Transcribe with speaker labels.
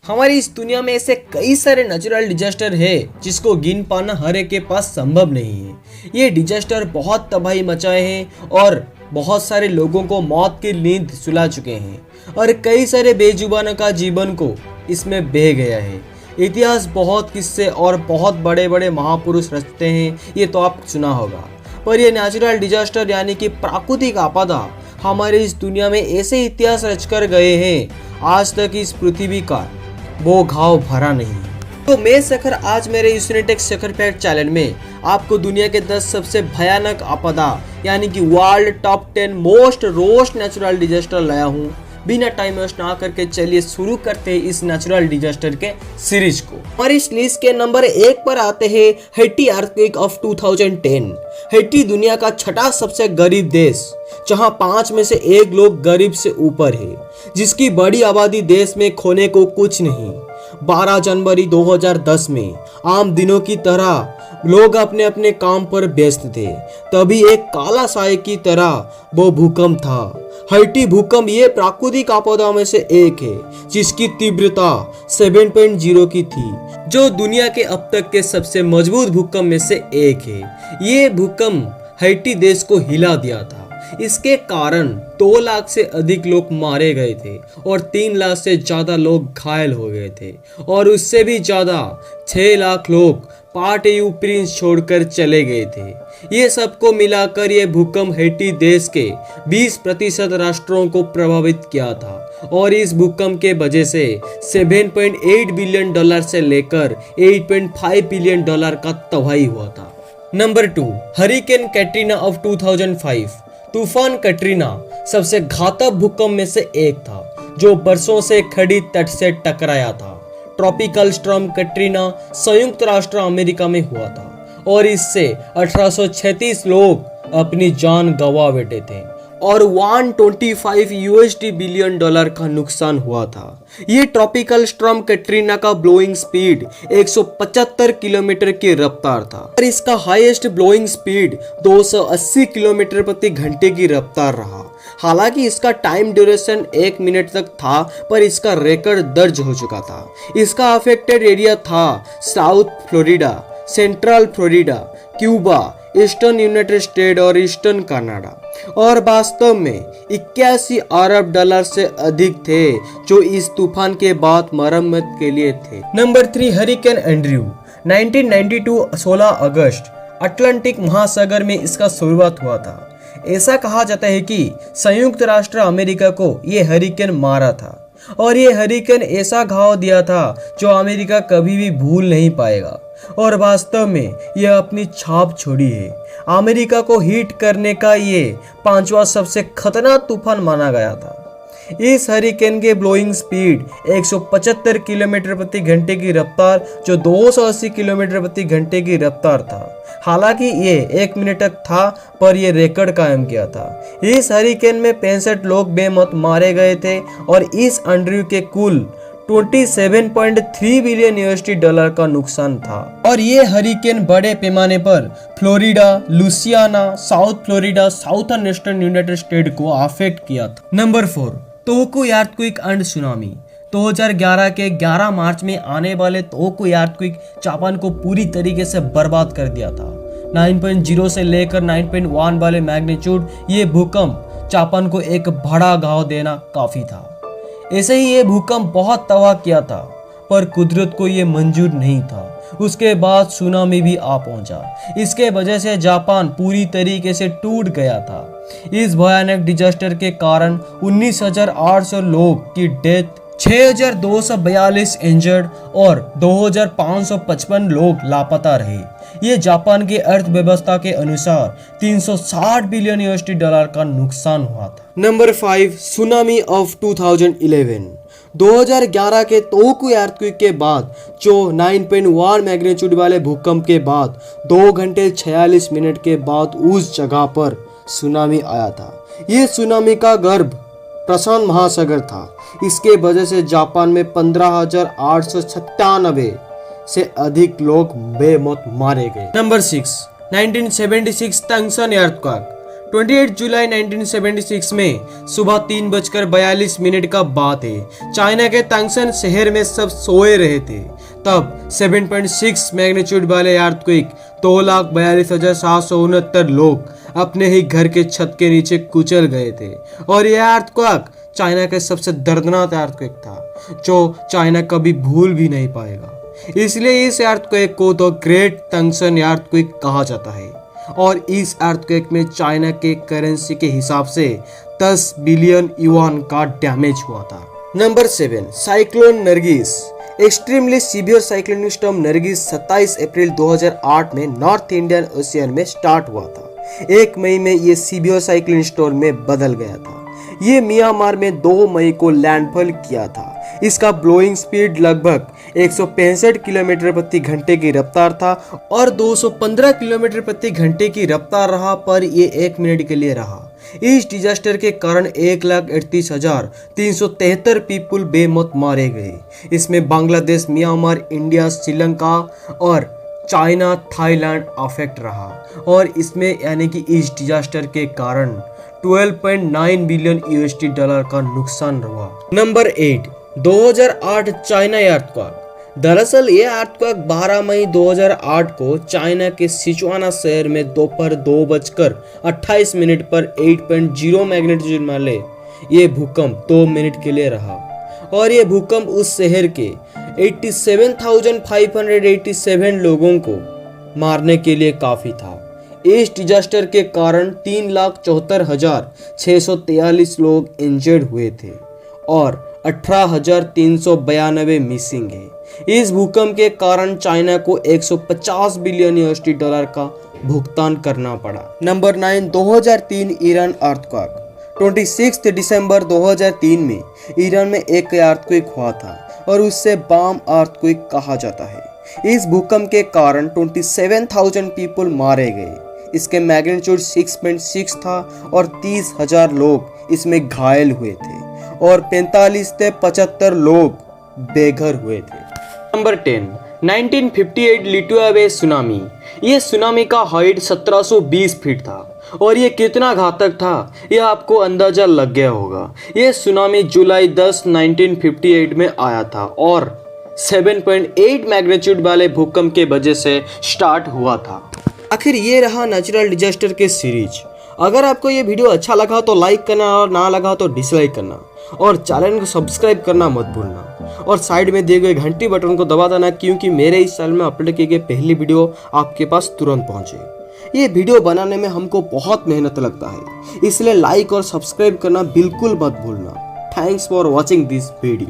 Speaker 1: हमारी इस दुनिया में ऐसे कई सारे नेचुरल डिजास्टर है जिसको गिन पाना हर एक के पास संभव नहीं है। ये डिजास्टर बहुत तबाही मचाए हैं और बहुत सारे लोगों को मौत की नींद सुला चुके हैं और कई सारे बेजुबानों का जीवन को इसमें बह गया है। इतिहास बहुत किस्से और बहुत बड़े बड़े महापुरुष रचते हैं, ये तो आप सुना होगा। पर ये नेचुरल डिजास्टर यानी कि प्राकृतिक आपदा हमारे इस दुनिया में ऐसे इतिहास रचकर गए हैं, आज तक इस पृथ्वी का वो घाव भरा नहीं। तो मैं शेखर आज मेरे यूनिटेक शेखर फैक्ट चैनल में आपको दुनिया के 10 सबसे भयानक आपदा यानी कि world top 10 most roast natural disaster लाया हूँ। बिना टाइम वेस्ट ना करके चलिए शुरू करते हैं इस नेचुरल डिजास्टर के सीरीज को। और इस लिस्ट के नंबर 1 पर आते हैं हैटी अर्थक्वेक ऑफ 2010। हैटी दुनिया का छठा सबसे गरीब देश, जहां 5 में से 1 लोग गरीब से ऊपर है, जिसकी बड़ी आबादी देश में खोने को कुछ नहीं। 12 जनवरी 2010 में आम दिनों की तरह लोग अपने अपने काम पर व्यस्त थे, तभी एक काला साए की तरह वो भूकंप था। हैटी भूकंप ये प्राकृतिक आपदा में से एक है जिसकी तीव्रता 7.0 की थी, जो दुनिया के अब तक के सबसे मजबूत भूकंप में से एक है। ये भूकंप हैटी देश को हिला दिया था। इसके कारण 2 लाख से अधिक लोग मारे गए थे और 3 लाख से ज्यादा लोग घायल हो गए थे और उससे भी ज्यादा 6 लाख लोग पार्ट यू प्रिंस छोड़कर चले गए थे। ये सबको मिलाकर ये भूकंप हैटी देश के 20% राष्ट्रों को प्रभावित किया था और इस भूकंप के वजह से $7.8 बिलियन से लेकर $8.5 बिलियन का तबाही हुआ था। Number 2, hurricane Katrina of 2005। तूफान कैटरीना सबसे घातक भूकंप में से एक था, जो बरसों से खड़ी तट से टकराया था। ट्रॉपिकल स्टॉर्म कैटरीना संयुक्त राष्ट्र अमेरिका में हुआ था और इससे 1836 लोग अपनी जान गंवा बैठे थे और $125 बिलियन का नुकसान हुआ था। ये ट्रॉपिकल स्टॉर्म कैटरीना का ब्लोइंग स्पीड 175 किलोमीटर की रफ्तार था और इसका हाईएस्ट ब्लोइंग स्पीड 280 किलोमीटर प्रति घंटे की रफ्तार रहा। हालांकि इसका टाइम ड्यूरेशन 1 मिनट तक था, पर इसका रिकॉर्ड दर्ज हो चुका था। इसका अफेक्टेड एरिया था south Florida, central Florida, Cuba, eastern United state और ईस्टर्न कनाडा, और वास्तव में 81 अरब डॉलर से अधिक थे जो इस तूफान के बाद मरम्मत के लिए थे। Number 3, hurricane Andrew. 1992 16 अगस्त अटलांटिक महासागर में इसका शुरुआत हुआ था। ऐसा कहा जाता है कि संयुक्त राष्ट्र अमेरिका को यह हरिकेन मारा था और ये हरिकेन ऐसा घाव दिया था जो अमेरिका कभी भी भूल नहीं पाएगा और वास्तव में यह अपनी छाप छोड़ी है। अमेरिका को हिट करने का ये 5वां सबसे खतरनाक तूफान माना गया था। इस हरिकेन के ब्लोइंग स्पीड 175 किलोमीटर प्रति घंटे की रफ्तार, जो 280 किलोमीटर प्रति घंटे की रफ्तार था। हालांकि ये 1 मिनट तक था, पर यह रिकॉर्ड कायम किया था। इस हरिकेन में 65 लोग बेमौत मारे गए थे और इस एंड्रयू के कुल $27.3 बिलियन का नुकसान था। और ये हरिकेन बड़े पैमाने पर Florida, Louisiana, South Florida, southern eastern United State को अफेक्ट किया था। Number 4, Tohoku earthquake and tsunami. 2011 के 11 मार्च में आने वाले तोहोकू अर्थक्वेक जापान को पूरी तरीके से बर्बाद कर दिया था। 9.0 से लेकर 9.1 वाले मैग्नीट्यूड ये भूकंप जापान को एक बड़ा घाव देना काफी था। ऐसे ही ये भूकंप बहुत तबाह किया था, पर कुदरत को ये मंजूर नहीं था। उसके बाद सुनामी भी आ पहुंचा। इसके वजह से जापान पूरी तरीके से टूट गया था। इस भयानक डिजास्टर के कारण 19,800 लोग की डेथ, 6,242 इंजर्ड और 2,555 लोग लापता रहे। ये जापान की अर्थव्यवस्था के अनुसार $360 बिलियन का नुकसान हुआ था। Number 5, tsunami of 2011। 2011 के तोहोकू अर्थक्वेक के बाद, जो 9.1 मैग्नीट्यूड वाले भूकंप के बाद 2 घंटे 46 मिनट के बाद उस जगह पर सुनामी आया था। ये सुनामी का गर्भ प्रशांत महासागर था। इसके वजह से जापान में 15,897 से अधिक लोग बेमौत मारे गए। Number 6, 1976 टंगसन earthquake. 28 जुलाई 1976 में सुबह 3:42 का बात है। चाइना के तांगसन शहर में सब सोए रहे थे। तब 7.6 मैग्नीट्यूड वाले अर्थक्वेक 2,42,769 लोग अपने ही घर के छत के नीचे कुचल गए थे। और यह अर्थक्वेक चाइना का सबसे दर्दनाक अर्थक्वेक था जो चाइना कभी भूल भी नहीं पाएगा। इसलिए इस अर्थक्वेक को तो ग्रेट तांगसन अर्थक्वेक कहा जाता है। और इस अर्थक्वेक में चाइना के करेंसी के हिसाब से 10 बिलियन युआन का डैमेज हुआ था। Number 7, cyclone Nargis. Extremely severe cyclonic storm Nargis 27 अप्रैल 2008 में नॉर्थ इंडियन ओशियन में स्टार्ट हुआ था। 1 मई में ये सीवियर साइक्लोन स्टॉर्म में बदल गया था। ये म्यांमार में 2 मई को लैंडफॉल किया था। इसका ब्लोइंग स्पीड लगभग 165 किलोमीटर प्रति घंटे की रफ्तार था और 215 किलोमीटर प्रति घंटे की रफ्तार रहा, पर ये 1 मिनट के लिए रहा। इस डिजास्टर के कारण 1,38,373 पीपल बेमौत मारे गए। इसमें बांग्लादेश, म्यांमार, इंडिया, श्रीलंका और चाइना, थाईलैंड अफेक्ट रहा। और इसमें यानी कि इस डिजास्टर के कारण 12.9 बिलियन USD डॉलर का नुकसान हुआ। Number 8, 2008 China earthquake. दरअसल ये अर्थक्वेक 12 मई 2008 को चाइना के सिचुआन शहर में दोपहर 2:28 पर 8.0 मैग्नीट्यूड वाले ये भूकंप 2 मिनट के लिए रहा। और ये भूकंप उस शहर के 87,587 लोगों को मारने के लिए काफी था। इस डिजास्टर के कारण 3,74,643 लोग इंजर्ड हुए थे और 18,392 मिसिंग है। इस भूकंप के कारण चाइना को 150 बिलियन USD डॉलर का भुगतान करना पड़ा। Number 9, 2003 Iran earthquake. 26 दिसंबर 2003 में ईरान में एक अर्थक्वेक हुआ था और उससे बॉम्ब अर्थक्वेक कहा जाता है। इस भूकंप के कारण 27,000 पीपल मारे गए। इसके मैग्नीट्यूड 6.6 था और 30,000 लोग इसमें घायल हुए थे और 45 से 75 लोग बेघर हुए थे। नंबर 10, 1958 लिटुआ वे सुनामी। ये सुनामी का हाइट 1720 फीट था और ये कितना घातक था यह आपको अंदाजा लग गया होगा। ये सुनामी जुलाई 10, 1958 में आया था और 7.8 मैग्नीट्यूड वाले भूकंप के वजह से स्टार्ट हुआ था। आखिर ये रहा नेचुरल डिजास्टर के सीरीज। अगर आपको ये वीडियो अच्छा लगा तो लाइक करना और ना लगा तो डिसलाइक करना और चैनल को सब्सक्राइब करना मत भूलना और साइड में दिए गए घंटी बटन को दबा देना, क्योंकि मेरे इस चैनल में अपलोड किए गए पहली वीडियो आपके पास तुरंत पहुंचे। ये वीडियो बनाने में हमको बहुत मेहनत लगता है, इसलिए लाइक और सब्सक्राइब करना बिल्कुल मत भूलना। Thanks for watching this video.